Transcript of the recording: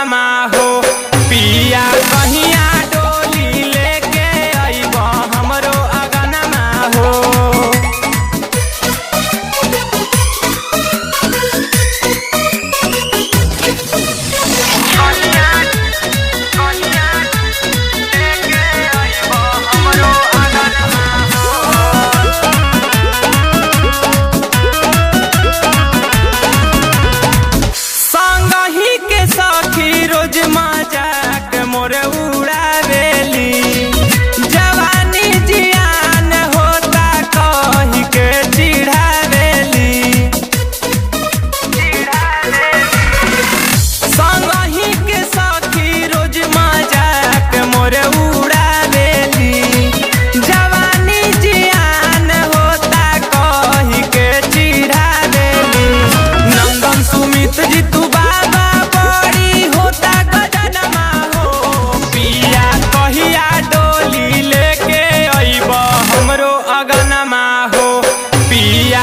अगनमा हो। पिया कहिया डोली लेके अइब हमरो अगनमा हो। रोज मजाक मोरे उड़ावेली, जवानी जियान होता कही के चिढ़ावेली। संगही के सखी रोज मजाक मोरे उड़ावेली, जवानी जियान होता कही के चिढ़ावेली। नंदन सुमित जी तू बाबा कहिया डोली लेके अइब हमरो अगनमा हो। पिया